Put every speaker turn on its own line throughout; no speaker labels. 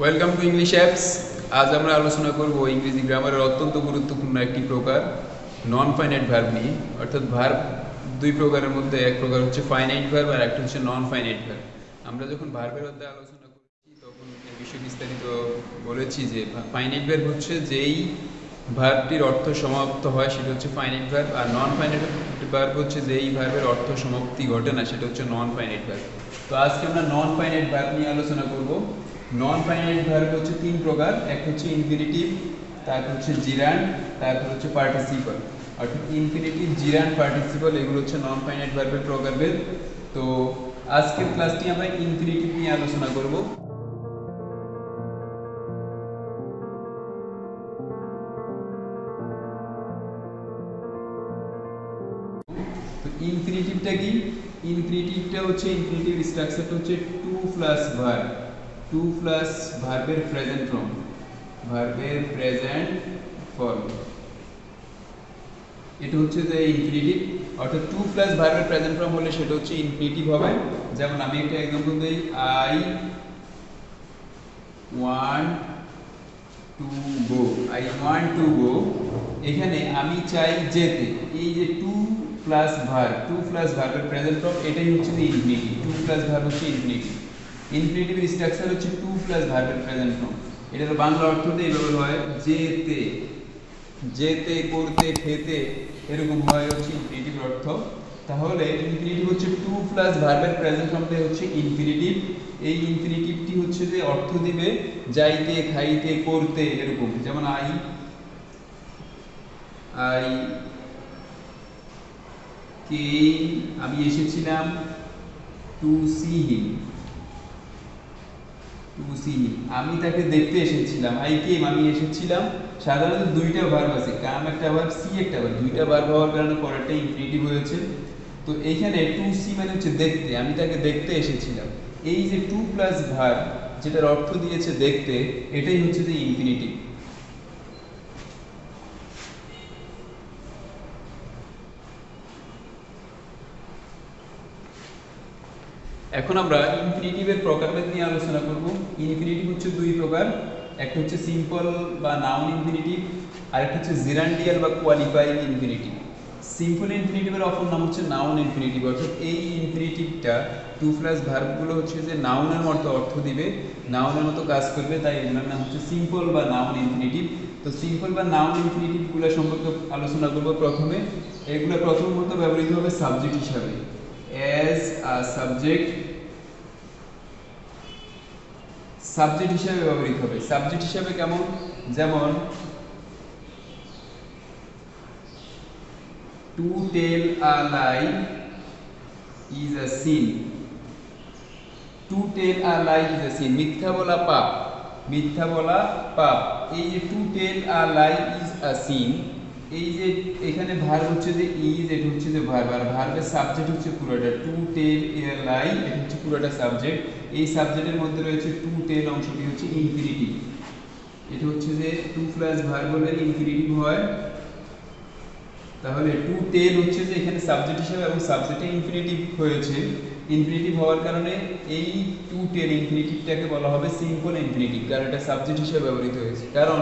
Welcome to English apps. আজ আমরা আলোচনা করব ইংরেজি গ্রামারের অত্যন্ত গুরুত্বপূর্ণ একটি প্রকার নন ফাইনাইট ভার্ব নিয়ে। অর্থাৎ ভার্ব দুই প্রকারের মধ্যে এক প্রকার হচ্ছে ফাইনাইট ভার্ব আর একটা হচ্ছে নন ফাইনাইট ভার্ব। আমরা যখন ভার্বের অধ্যায়ে আলোচনা করেছি তখন এর বিষয়ে বিস্তারিত বলেছি যে ফাইনাইট ভার্ব হচ্ছে যেই ভার্বটির অর্থ সমাপ্ত হয় সেটা হচ্ছে ফাইনাইট ভার্ব, আর নন ফাইনাইট ভার্ব হচ্ছে যেই ভার্বের অর্থ সমাপ্তি ঘটে না সেটা হচ্ছে নন ফাইনাইট ভার্ব। তো আজকে আমরা নন ফাইনাইট ভার্ব নিয়ে আলোচনা করব। নন ফাইনাইট ভার্ব হচ্ছে তিন প্রকার, এক হচ্ছে ইনফিনিটিভ, তারপর হচ্ছে জিরান্ড, তারপর হচ্ছে পার্টিসিপল। অর্থাৎ ইনফিনিটিভ, জিরান্ড, পার্টিসিপল এগুলো হচ্ছে নন ফাইনাইট ভার্বের প্রকারভেদ। তো আজকের ক্লাসটি আমরা ইনফিনিটিভ নিয়ে আলোচনা করব। তো ইনফিনিটিভটা কি? ইনফিনিটিভটা হচ্ছে ইনফিনিটিভ স্ট্রাকচারটা হচ্ছে to plus verb, to plus ভার্বের প্রেজেন্ট ফর্ম, ভার্বের প্রেজেন্ট ফর্ম, এটা হচ্ছে যে ইনফিনিটিভ। অর্থাৎ টু প্লাস ভার্বের প্রেজেন্ট ফর্ম হলে সেটা হচ্ছে ইনফিনিটিভ হবে। যেমন আমি একটা एग्जांपल দেই, I want to go, I want to go. এখানে আমি চাই যেতে, এই যে to plus verb, to plus ভার্বের প্রেজেন্ট ফর্ম এটাই হচ্ছে যে ইনফিনিটিভ। টু প্লাস ভার্ব হচ্ছে ইনফিনিটিভ। ইনফিনিটিভের স্ট্রাকচার হচ্ছে টু প্লাস ভার্বের প্রেজেন্ট ফর্ম। এটার বাংলা অর্থটা এইভাবে হয়, যেতে, যেতে, করতে, খেতে, এরকম হয় হচ্ছে ইনফিনিটিভ অর্থ। তাহলে ইনফিনিটিভ হচ্ছে টু প্লাস ভার্বের প্রেজেন্ট ফর্মটাই হচ্ছে ইনফিনিটিভ। এই ইনফিনিটিভটি হচ্ছে যে অর্থ দিবে যাইতে, খাইতে, করতে, এরকম। যেমন আই আই কেম, আমি এসেছিলাম, to see him, to see him, আমি তাকে দেখতে এসেছিলাম। আই কেম, আমি এসেছিলাম। সাধারণত দুইটা ভার্ব আছে, কাম একটা ভার্ব, সি একটা ভার্ব, দুইটা ভার্ব হওয়ার কারণে পরেরটা ইনফিনিটিভ হয়েছে। তো এইখানে টু সি মানে হচ্ছে দেখতে, আমি তাকে দেখতে এসেছিলাম। এই যে টু প্লাস ভার্ব যেটার অর্থ দিয়েছে দেখতে, এটাই হচ্ছে যে ইনফিনিটিভ। এখন আমরা ইনফিনিটিভের প্রকারভেদ নিয়ে আলোচনা করব। ইনফিনিটিভ হচ্ছে দুই প্রকার, একটা হচ্ছে সিম্পল বা নাউন ইনফিনিটিভ, আর একটা হচ্ছে জিরান্ডিয়াল বা কোয়ালিফাইং ইনফিনিটিভ। সিম্পল ইনফিনিটিভের অপর নাম হচ্ছে নাউন ইনফিনিটিভ। অর্থাৎ এই ইনফিনিটিভটা টু প্লাস ভার্বগুলো হচ্ছে যে নাউনের মতো অর্থ দিবে, নাউনের মতো কাজ করবে, তাই এগুলোর নাম হচ্ছে সিম্পল বা নাউন ইনফিনিটিভ। তো সিম্পল বা নাউন ইনফিনিটিভগুলো সম্পর্কে আলোচনা করব। প্রথমে এগুলো প্রথমত ব্যবহৃত হবে সাবজেক্ট হিসাবে, অ্যাজ আ সাবজেক্ট, সাবজেক্ট হিসাবে ব্যবহৃত হবে। সাবজেক্ট হিসাবে কেমন? যেমন to tell a lie is a sin, to tell a lie is a sin, মিথ্যা বলা পাপ, মিথ্যা বলা পাপ। এই যে to tell a lie is a sin, এই যে এখানে ভার্ব হচ্ছে যে ইজ, এটা হচ্ছে যে ভার্ব, আর ভার্বের সাবজেক্ট হচ্ছে পুরোটা। টু টেল এ লাই, এটা হচ্ছে পুরোটা সাবজেক্ট। এই সাবজেক্টের মধ্যে রয়েছে টু টেল অংশটি হচ্ছে ইনফিনিটিভ। এটা হচ্ছে যে টু প্লাস ভার্ব হলে ইনফিনিটিভ হয়। তাহলে টু টেল হচ্ছে যে এখানে সাবজেক্ট হিসেবে, এবং সাবজেক্টে ইনফিনিটিভ হয়েছে। ইনফিনিটিভ হওয়ার কারণে এই টু টেল ইনফিনিটিভটাকে বলা হবে সিম্পল ইনফিনিটিভ, কারণ এটা সাবজেক্ট হিসেবে ব্যবহৃত হয়েছে। কারণ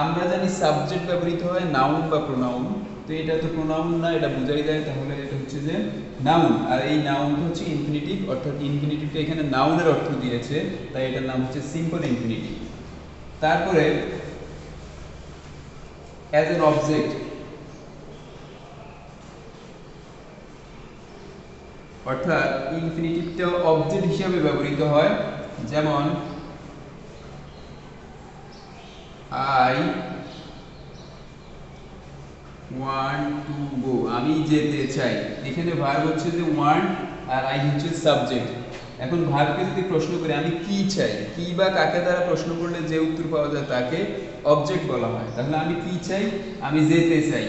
আমরা জানি সাবজেক্ট ব্যবহৃত হয় নাউন বা প্রোনাউন, তো এটা তো প্রোনাউন না, এটা বোঝাই যায়, তাহলে এটা হচ্ছে যে নাউন। আর এই নাউনটা হচ্ছে ইনফিনিটিভ, অর্থাৎ ইনফিনিটিভটা এখানে নাউনের অর্থ দিয়েছে, তাই এটার নাম হচ্ছে সিম্পল ইনফিনিটিভ। তারপরে অ্যাজ অ্যান অবজেক্ট, অর্থাৎ ইনফিনিটিভটা অবজেক্ট হিসাবে ব্যবহৃত হয়। যেমন আই ওয়ান্ট টু গো, আমি যেতে চাই। এখানে ভার্ব হচ্ছে যে ওয়ান্ট, আর আই হচ্ছে সাবজেক্ট। এখন ভার্বকে যদি প্রশ্ন করে আমি কি চাই, কি বা কাকে দ্বারা প্রশ্ন করলে যে উত্তর পাওয়া যায় তাকে অবজেক্ট বলা হয়। তাহলে আমি কি চাই? আমি যেতে চাই।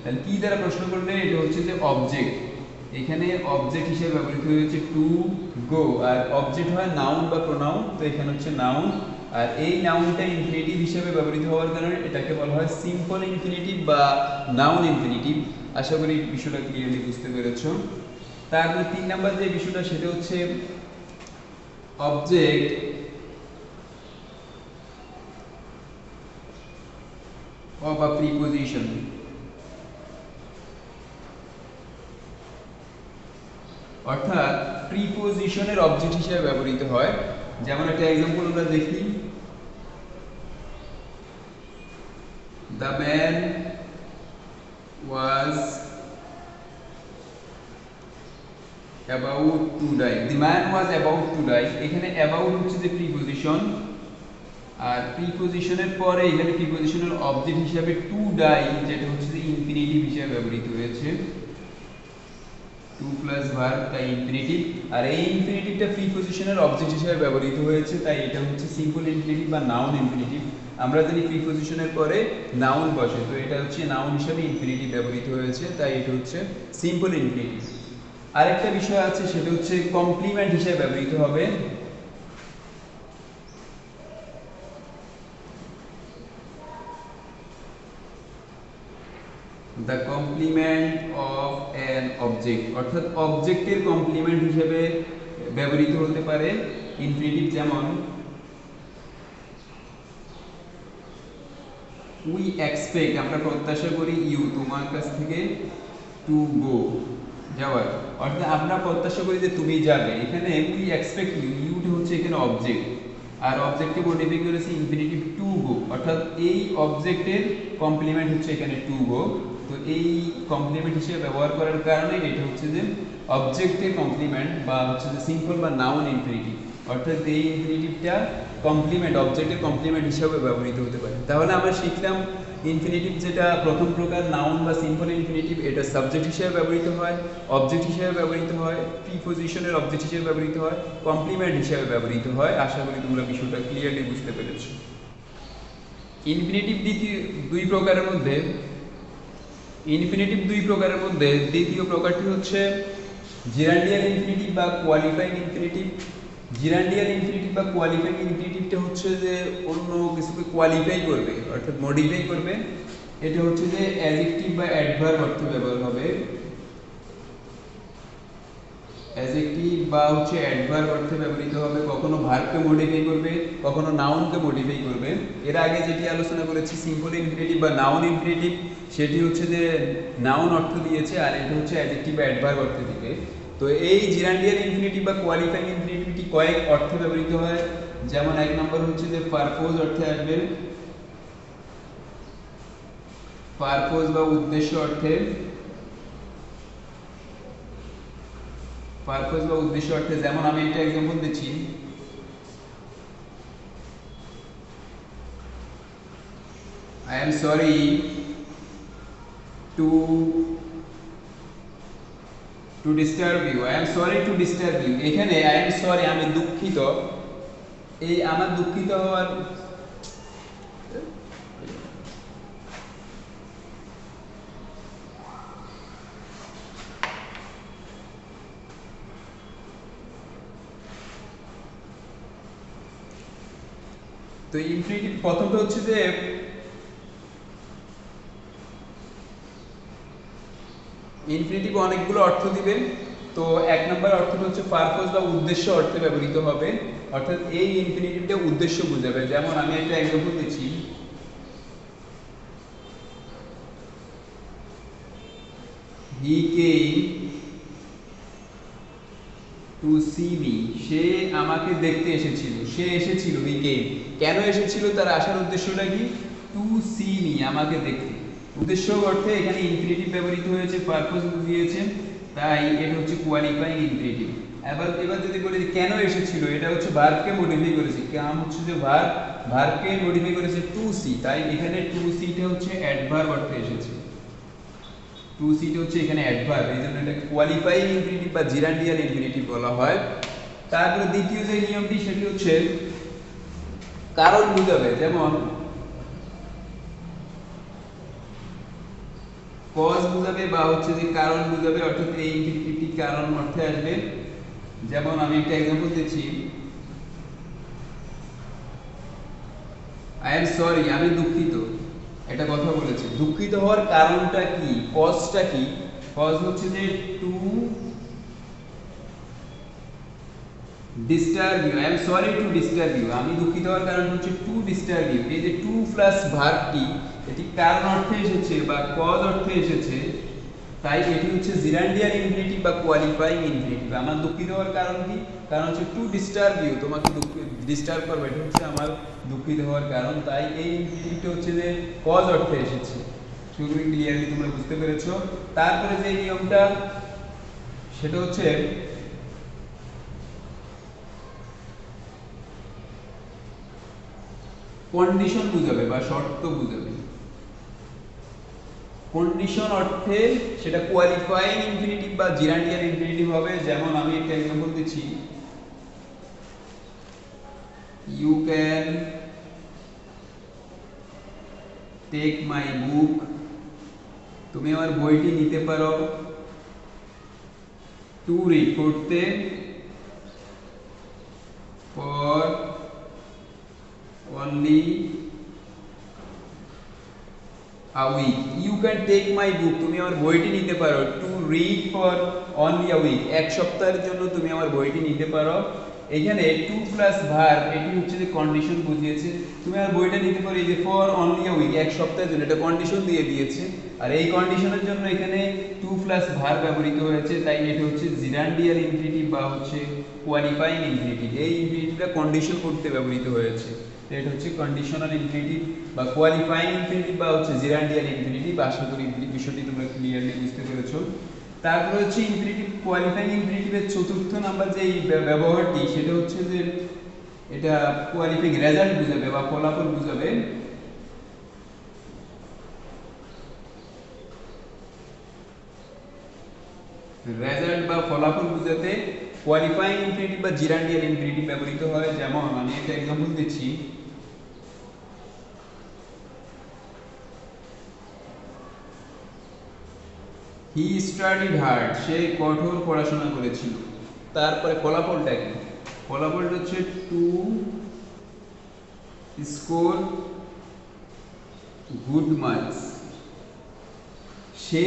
তাহলে কি দ্বারা প্রশ্ন করলে এটা হচ্ছে যে অবজেক্ট। এখানে অবজেক্ট হিসেবে ব্যবহৃত হয়েছে টু গো, আর অবজেক্ট হয় নাউন বা প্রোনাউন, তো এখানে হচ্ছে নাউন। আর এই নাউনটা ইনফিনিটিভ হিসেবে ব্যবহৃত হওয়ার কারণে এটাকে বলা হয় সিম্পল ইনফিনিটিভ বা নাউন ইনফিনিটিভ। আশা করি বিষয়টা ক্লিয়ারলি বুঝতে পেরেছো। তারপরে 3 নাম্বার যে বিষয়টা, সেটা হচ্ছে অবজেক্ট, অর্থাৎ ইনফিনিটিভটা অবজেক্ট হিসেবে ব্যবহৃত হয়। যেমন আই ওয়ান্ট টু গো, আমি যেতে চাই। এখানে ভার্ব হচ্ছে যে ওয়ান্ট, আর আই হচ্ছে সাবজেক্ট। এখন ভার্বকে যদি প্রশ্ন করে আমি কি চাই, কি বা কাকে দ্বারা প্রশ্ন করলে যে উত্তর পাওয়া যায় তাকে অবজেক্ট বলা হয়। তাহলে আমি কি চাই? আমি যেতে চাই। তাহলে কি দ্বারা প্রশ্ন করলে এটা হচ্ছে যে অবজেক্ট। এখানে অবজেক্ট হিসেবে ব্যবহৃত হয়েছে টু গো, আর অবজেক্ট হয় নাউন বা প্রোনাউন, তো এখানে হচ্ছে নাউন। আর এই নাউনটা ইনফিনিটিভ হিসেবে ব্যবহৃত হওয়ার কারণে এটাকে বলা হয় সিম্পল ইনফিনিটিভ বা নাউন ইনফিনিটিভ। আশা করি বিষয়টা ক্লিয়ারলি বুঝতে পেরেছো। তারপরে অফ আ প্রিপোজিশন। অর্থাৎ প্রিপোজিশনের অবজেক্ট হিসেবে ব্যবহৃত হয়। যেমন একটা এক্সাম্পল আমরা দেখি, the man was about to die. The man was about to die, এখানে অ্যাবাউট হচ্ছে যে প্রিপোজিশন, আর প্রিপোজিশনের পরে এখানে প্রিপোজিশনাল অবজেক্ট হিসেবে টু ডাই, যেটা হচ্ছে যে ইনফিনিটিভ হিসেবে ব্যবহৃত হয়েছে। টু প্লাস ভার্ব, তাই ইনফিনিটিভ। আর এই ইনফিনিটিভটা প্রিপোজিশনাল অবজেক্ট হিসেবে ব্যবহৃত হয়েছে, তাই এটা হচ্ছে সিম্পল ইনফিনিটিভ বা নাউন ইনফিনিটিভ। আমরা জানি প্রিপোজিশনের পরে নাউন বসে, তো এটা হচ্ছে নাউন হিসেবে ইনফিনিটিভ ব্যবহৃত হয়েছে, তাই এটা হচ্ছে সিম্পল ইনফিনিটিভ। আরেকটা বিষয় আছে, সেটা হচ্ছে কমপ্লিমেন্ট হিসেবে ব্যবহৃত হবে। The complement of an object, অর্থাৎ অবজেক্টের কমপ্লিমেন্ট হিসেবে ব্যবহৃত হতে পারে ইনফিনিটিভ। যেমন উই এক্সপেক্ট, আমরা প্রত্যাশা করি, ইউ, তোমার কাছ থেকে, টু গো, যাওয়ার, অর্থাৎ আমরা প্রত্যাশা করি যে তুমি যাবে। এখানে উই এক্সপেক্ট ইউ, ইউটা হচ্ছে এখানে অবজেক্ট, আর অবজেক্টকে মডিফাই করেছে ইনফিনিটিভ টু গো, অর্থাৎ এই অবজেক্টের কমপ্লিমেন্ট হচ্ছে এখানে টু গো। তো এই কমপ্লিমেন্ট হিসেবে ব্যবহার করার কারণে এটা হচ্ছে যে অবজেক্টের কমপ্লিমেন্ট বা হচ্ছে যে সিম্পল বা নাউন ইনফিনিটিভ, অর্থাৎ এই ইনফিনিটিভটা কমপ্লিমেন্ট, অবজেক্টের কমপ্লিমেন্ট হিসেবে ব্যবহৃত হতে পারে। তাহলে আমরা শিখলাম ইনফিনিটিভ যেটা প্রথম প্রকার নাউন বা সিম্পল ইনফিনিটিভ, এটা সাবজেক্ট হিসেবে ব্যবহৃত হয়, অবজেক্ট হিসেবে ব্যবহৃত হয়, প্রিপোজিশনের অবজেক্ট হিসেবে ব্যবহৃত হয়, কমপ্লিমেন্ট হিসেবে ব্যবহৃত হয়। আশা করি তোমরা বিষয়টা ক্লিয়ারলি বুঝতে পেরেছো। ইনফিনিটিভ দুই প্রকারের মধ্যে দ্বিতীয় প্রকারটি হচ্ছে জিরান্ডিয়াল ইনফিনিটিভ বা কোয়ালিফাইং ইনফিনিটিভ। জিরান্ডিয়াল ইনফিনিটিভ বা কোয়ালিফাইং ইনফিনিটিভটা হচ্ছে যে অন্য কিছুকে কোয়ালিফাই করবে, অর্থাৎ মডিফাই করবে। এটা হচ্ছে যে অ্যাডজেক্টিভ বা অ্যাডভার্ব অর্থে ব্যবহার হবে। অ্যাডজেক্টিভ বা হচ্ছে অ্যাডভার্ব অর্থে ব্যবহৃত হবে, কখনো ভার্বকে মডিফাই করবে, কখনো নাউনকে মডিফাই করবে। এর আগে যেটি আলোচনা করেছি সিম্পল ইনফিনিটিভ বা নাউন ইনফিনিটিভ, সেটি হচ্ছে যে নাউন অর্থ দিয়েছে, আর এটা হচ্ছে অ্যাডজেক্টিভ বা অ্যাডভার্ব অর্থ দিবে। তো এই জিরান্ডিয়াল ইনফিনিটিভ বা কোয়ালিফাইং ইনফিনিটিভটি কয়েক অর্থে ব্যবহৃত হয়। যেমন এক নম্বর হচ্ছে যে পারপোজ অর্থে আসবে, পারপোজ বা উদ্দেশ্য অর্থে, পারপোজ বা উদ্দেশ্য অর্থে। যেমন আমি একটা एग्जांपल দিচ্ছি, I am sorry to disturb you, I am sorry to disturb you। এখানে I am sorry, আমি দুঃখিত, এই আমার দুঃখিত হওয়ার তো ইনফিনিটিভ প্রথমটা হচ্ছে যে ইনফিনিটিভ অনেকগুলো অর্থ দিবে। তো এক নম্বর অর্থটা হচ্ছে পারপোজ বা উদ্দেশ্য অর্থে ব্যবহৃত হবে, অর্থাৎ এই ইনফিনিটিভটা উদ্দেশ্য বোঝাবে। যেমন আমি একটা एग्जांपल দিচ্ছি, he came to see me, সে আমাকে দেখতে এসেছিল, সে এসেছিল, he came, কেন এসেছিল, তার আসার উদ্দেশ্যটা কি, টু সি মি, আমাকে দেখতে। উদ্দেশ্য অর্থে এখানে ইনফিনিটিভ ব্যবহৃত হয়েছে, পারপোজ বুঝিয়েছে, তাই এটা হচ্ছে কোয়ালিফাইং ইনফিনিটিভ। এবার যদি বলি কেন এসেছিল, এটা হচ্ছে ভার্বকে মডিফাই করেছে, কাম হচ্ছে যে ভার্বকে মডিফাই করেছে টু সি, তাই এখানে টু সিটা হচ্ছে অ্যাডভার্ব অর্থে এসেছে, টু সিটা হচ্ছে এখানে অ্যাডভার্ব, এই জন্য এটা কোয়ালিফাইং ইনফিনিটিভ বা জিরান্ডিয়াল ইনফিনিটিভ বলা হয়। তারপরে দ্বিতীয় যে নিয়মটি সেটি হচ্ছে কারণ বোঝাবে। যেমন কজ বোঝাবে বা হচ্ছে যে কারণ বোঝাবে, অর্থাৎ এই ইনফিনিটিভটি কারণ অর্থে আসবে। যেমন আমি একটা एग्जांपल দিচ্ছি, আই এম সরি, আমি দুঃখিত, একটা কথা বলেছি, দুঃখিত হওয়ার কারণটা কি, কজটা কি, কজ হচ্ছে যে to disturb you, I am sorry to disturb you, আমি দুঃখিত হওয়ার কারণ হচ্ছে টু ডিস্টার্ব ইউ। এই যে টু প্লাস ভার্বটি এটি কারণ অর্থে এসেছে বা কজ অর্থে এসেছে, তাই এটি হচ্ছে জিরান্ডিয়াল ইনফিনিটিভ বা কোয়ালিফাইং ইনফিনিটিভ। আমার দুঃখিত হওয়ার কারণ কি? কারণ হচ্ছে টু ডিস্টার্ব ইউ, তোমাকে ডিস্টার্ব করবে, এটা হচ্ছে আমার দুঃখিত হওয়ার কারণ। তাই এই ইনফিনিটিভটা হচ্ছে যে কজ অর্থে এসেছে। শুরুই ক্লিয়ারলি তোমরা বুঝতে পেরেছো। তারপরে যে নিয়মটা সেটা হচ্ছে কন্ডিশন বুঝাবে বা শর্ত বুঝাবে। কন্ডিশন অর্থে সেটা কোয়ালিফাইং ইনফিনিটিভ বা জিরান্ডিয়াল ইনফিনিটিভ হবে। যেমন আমি একটা এক্সাম্পল দিচ্ছি, you can take my book, তুমি আমার বইটি নিতে পারো। টু রিড, পড়তে। For only a week, you can take my book, তুমি আমার বইটি নিতে পারো। To read for only a week, এক সপ্তাহের জন্য তুমি আমার বইটি নিতে পারো। এখানে টু প্লাস ভার্ব, এটি হচ্ছে যে কন্ডিশন বুঝিয়েছে, তুমি আমার বইটা নিতে পারো। এই যে ফর অনলি আ উইক, এক সপ্তাহের জন্য, এটা কন্ডিশন দিয়ে দিয়েছে। আর এই কন্ডিশনের জন্য এখানে টু প্লাস ভার্ব ব্যবহৃত হয়েছে, তাই এটা হচ্ছে জিরান্ডিয়াল ইনফিনিটিভ বা হচ্ছে কোয়ালিফাইং ইনফিনিটিভ। এই ইনফিনিটিভটা কন্ডিশন করতে ব্যবহৃত হয়েছে, এটা হচ্ছে কন্ডিশনাল ইনফিনিটিভ বা কোয়ালিফাইং ইনফিনিটিভ বা হচ্ছে জিরান্ডিয়াল ইনফিনিটিভ। আশা করি বিষয়টি তোমরা ক্লিয়ারলি বুঝতে পেরেছো। তারপরে হচ্ছে ইনফিনিটিভ, কোয়ালিফাইং ইনফিনিটিভের চতুর্থ নাম্বার যে ব্যবহারটি সেটা হচ্ছে যে এটা কোয়ালিফাইং রেজাল্ট বুঝাবে বা ফলাফল বুঝাবে। রেজাল্ট বা ফলাফল বুঝাতে কোয়ালিফাইং ইনফিনিটিভ বা জিরান্ডিয়াল ইনফিনিটিভ ব্যবহৃত হয়। যেমন আমি একটা এক্সাম্পল দিচ্ছি, হি স্টাডিড হার্ড, সে কঠোর পড়াশোনা করেছিল। তারপরে ফলাফলটা কি? ফলাফলটা হচ্ছে টু স্কোর গুড মার্কস, সে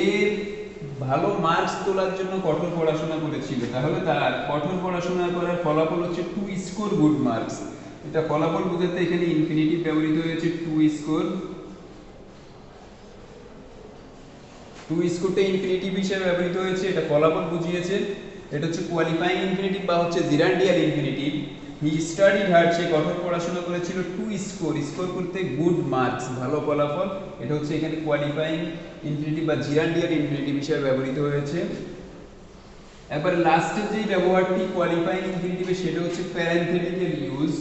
ভালো মার্কস তোলার জন্য কঠোর পড়াশোনা করেছিল। তাহলে তার কঠোর পড়াশোনা করার ফলাফল হচ্ছে টু স্কোর গুড মার্কস। এটা ফলাফল বোঝাতে এখানে ইনফিনিটিভ ব্যবহৃত হয়েছে টু স্কোর। টু স্কোরটা ইনফিনিটিভ হিসেবে ব্যবহৃত হয়েছে, এটা ফলাফল বুঝিয়েছে। এটা হচ্ছে কোয়ালিফাইং ইনফিনিটিভ বা হচ্ছে gerundial infinitive. He studied hard, সে কঠোর পড়াশোনা করেছিল। টু স্কোর, স্কোর করতে গুড মার্কস, ভালো ফলাফল। এটা হচ্ছে এখানে কোয়ালিফাইং ইনফিনিটিভ বা জিরান্ডিয়াল ইনফিনিটিভ হিসেবে ব্যবহৃত হয়েছে। এবার লাস্টের যে ব্যবহারটি কোয়ালিফাইং ইনফিনিটিভে সেটা হচ্ছে প্যারেনথেটিক্যাল ইউজ।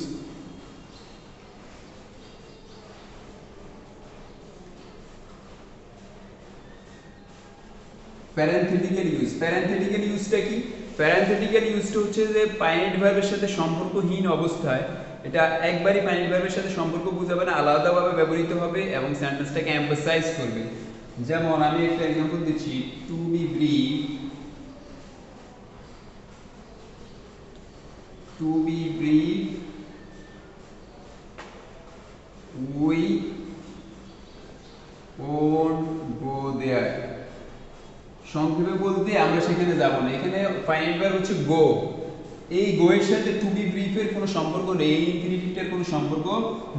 প্যারেনথেটিক্যাল ইউজ, প্যারেনথেটিক্যাল ইউজটা কি? প্যারেনথেটিক্যাল ইউজটা হচ্ছে যে ফাইনাইট ভার্বের সাথে সম্পর্কহীন অবস্থায়, এটা একবারই ফাইনাইট ভার্বের সাথে সম্পর্ক বোঝাবে না, আলাদাভাবে ব্যবহৃত হবে এবং সেন্টেন্সটাকে এমফাসাইজ করবে। যেমন আমি একটা এক্সাম্পল দিচ্ছি, to be brief, to be brief we won't go there, সংক্ষেপে বলতে আমরা সেখানে যাব না। এখানে ফাইনাইট ভার্ব হচ্ছে গো, এই গো এর সাথে টু বি ব্রিফের কোনো সম্পর্ক নেই, এই ইনফিনিটিভটার কোনো সম্পর্ক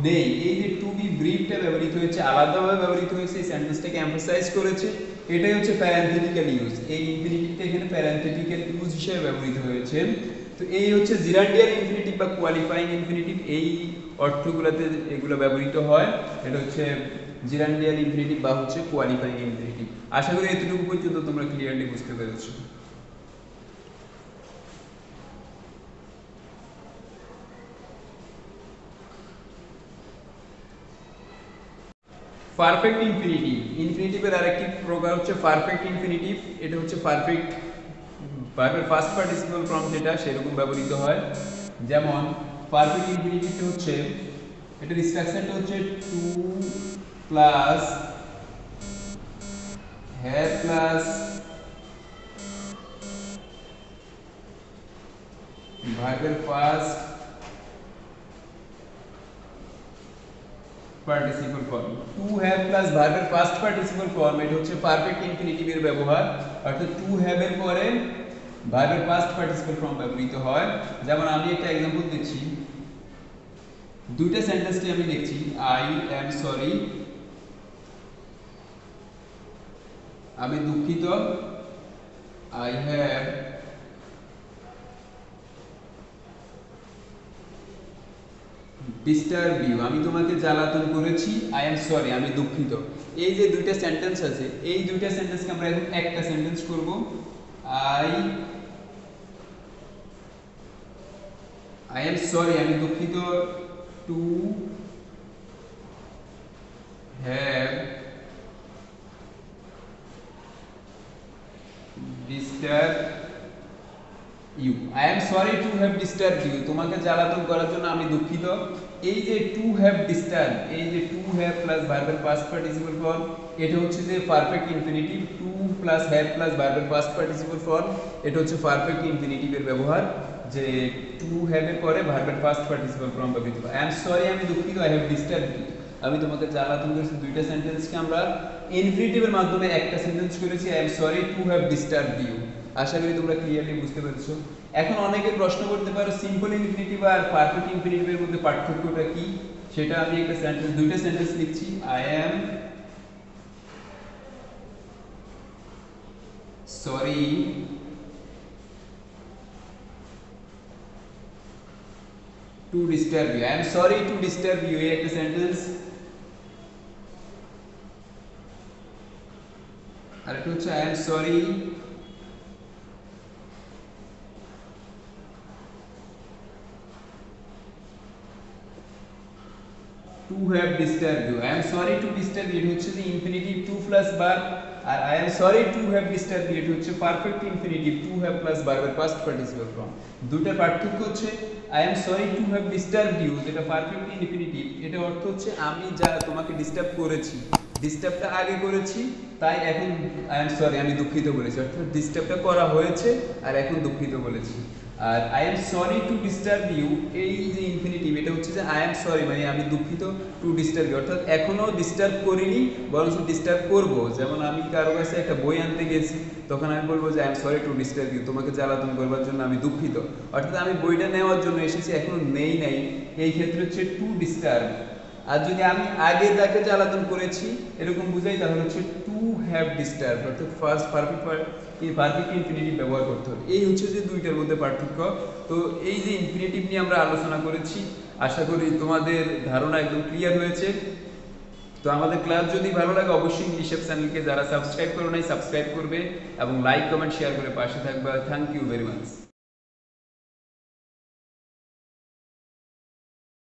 নেই। এই যে টু বি ব্রিফটা ব্যবহৃত হয়েছে, আলাদাভাবে ব্যবহৃত হয়েছে, এই সেন্টেন্সটাকে এমফাসাইজ করেছে, এটাই হচ্ছে প্যারেনথেটিক্যাল ইউজ। এই ইনফিনিটিভটা এখানে প্যারেনথেটিক্যাল ইউজ হিসেবে ব্যবহৃত হয়েছে। তো এই হচ্ছে জিরান্ডিয়াল ইনফিনিটিভ বা কোয়ালিফাইং ইনফিনিটিভ, এই অর্থগুলোতে এগুলো ব্যবহৃত হয়। এটা হচ্ছে জিরান্ডিয়াল ইনফিনিটিভ বা হচ্ছে কোয়ালিফাইং ইনফিনিটিভ। আশা করি এতটুকু পর্যন্ত তোমরা ক্লিয়ারলি বুঝতে পেরেছো। পারফেক্ট ইনফিনিটিভ, ইনফিনিটিভের আরেকটি প্রকার হচ্ছে পারফেক্ট ইনফিনিটিভ। এটা হচ্ছে পারফেক্ট ভার্বের ফার্স্ট পার্টিসিপল ফর্ম যেটা সেরকম ব্যবহৃত হয়। যেমন পারফেক্ট ইনফিনিটিভটা হচ্ছে, এটার স্ট্রাকচারটা হচ্ছে টু প্লাস হ্যাভ প্লাস ভার্বের first participle form. Two have plus ভার্বের ফার্স্ট পার্টিসিপল ফর্ম, এটা হচ্ছে পারফেক্ট ইনফিনিটিভের ব্যবহার। অর্থাৎ টু হ্যাভ এর পরে ভার্বের পাস্ট পার্টিসিপল ফর্ম ব্যবহৃত হয়। যেমন আমি একটা एग्जांपल দিচ্ছি, দুইটা সেন্টেন্সটি আমি লিখছি, আই অ্যাম সরি, আমি দুঃখিত, আই হ্যাভ ডিস্টার্ব ইউ, আমি তোমাকে জ্বালাতন করেছি, আই এম সরি, আমি দুঃখিত। এই যে দুইটা সেন্টেন্স আছে, এই দুইটা সেন্টেন্সকে আমরা এখন একটা সেন্টেন্স করব। আই আই এম সরি, আমি দুঃখিত, to have disturb you, I am sorry to have disturb you, তোমাকে জ্বালাতন করার জন্য আমি দুঃখিত। এই যে টু হ্যাভ ডিস্টার্ব, এই যে টু হ্যাভ প্লাস ভার্বের পাস্ট পার্টিসিপল ফর্ম, এটা হচ্ছে যে perfect infinitive. To plus have plus ভার্বের পাস্ট পার্টিসিপল ফর্ম, এটা হচ্ছে পারফেক্ট ইনফিনিটিভের ব্যবহার, যে টু হ্যাভ এর পরে ভার্বের পাস্ট পার্টিসিপল ফর্ম ব্যবহৃত হয়। আই এম সরি, আমি দুঃখিত, আই হ্যাভ ডিস্টার্ব ইউ, আমি তোমাকে জ্বালাতন করেছি। দুইটা সেন্টেন্সকে আমরা ইনফিনিটিভের মাধ্যমে একটা সেন্টেন্স করেছি, I am sorry to have disturb you. আশা করি তোমরা ক্লিয়ারলি বুঝতে পেরেছো। এখন অনেকে প্রশ্ন করতে পারো সিম্পল ইনফিনিটিভ আর পারফেক্ট ইনফিনিটিভের মধ্যে পার্থক্যটা কি, সেটা আমি একটা সেন্টেন্স, দুইটা সেন্টেন্স লিখছি, I am sorry to disturb you, I am sorry to disturb you, এই একটা সেন্টেন্স। আর একটা হচ্ছে I am sorry to have disturb you, I am sorry to disturb you, এটা হচ্ছে যে ইনফিনিটিভ টু প্লাস ভার্ব, আর I am sorry to have disturb you, এটা হচ্ছে perfect infinitive to have plus ভার্বের পাস্ট পার্টিসিপল ফর্ম। দুটার পার্থক্য হচ্ছে I am sorry to have disturb you, যেটা পারফেক্ট ইনফিনিটিভ, এটা অর্থ হচ্ছে আমি যা তোমাকে ডিস্টার্ব করেছি, ডিস্টার্বটা আগে করেছি, তাই এখন আই এম সরি, আমি দুঃখিত বলেছি, অর্থাৎ ডিস্টার্বটা করা হয়েছে আর এখন দুঃখিত বলেছি। আর I am sorry to disturb you, এই যে ইনফিনিটিভ, এটা হচ্ছে যে আই এম সরি মানে আমি দুঃখিত, টু ডিস্টার্ব ইউ, অর্থাৎ এখনো ডিস্টার্ব করিনি, বরং ডিস্টার্ব করব। যেমন আমি কারো কাছে একটা বই আনতে গেছি, তখন আমি বলবো যে I am sorry to disturb you, তোমাকে জ্বালাতন করবার জন্য আমি দুঃখিত, অর্থাৎ আমি বইটা নেওয়ার জন্য এসেছি, এখনো নেই নাই, এই ক্ষেত্রে হচ্ছে টু ডিস্টার্ব। আর যদি আমি আগে তাকে জ্বালাতন করেছি এরকম বুঝাই, তাহলে হচ্ছে টু হ্যাভ ডিস্টার্ব, অর্থাৎ ফার্স্ট পারফেক্ট ইনফিনিটিভ ব্যবহার করতে হবে। এই হচ্ছে যে দুইটার মধ্যে পার্থক্য। তো এই যে ইনফিনিটিভ নিয়ে আমরা আলোচনা করেছি, আশা করি তোমাদের ধারণা একদম ক্লিয়ার হয়েছে। তো আমাদের ক্লাস যদি ভালো লাগে অবশ্যই ইংলিশ অ্যাপ চ্যানেলকে যারা সাবস্ক্রাইব করো নাই সাবস্ক্রাইব করবে এবং লাইক কমেন্ট শেয়ার করে পাশে থাকবে। Thank you very much.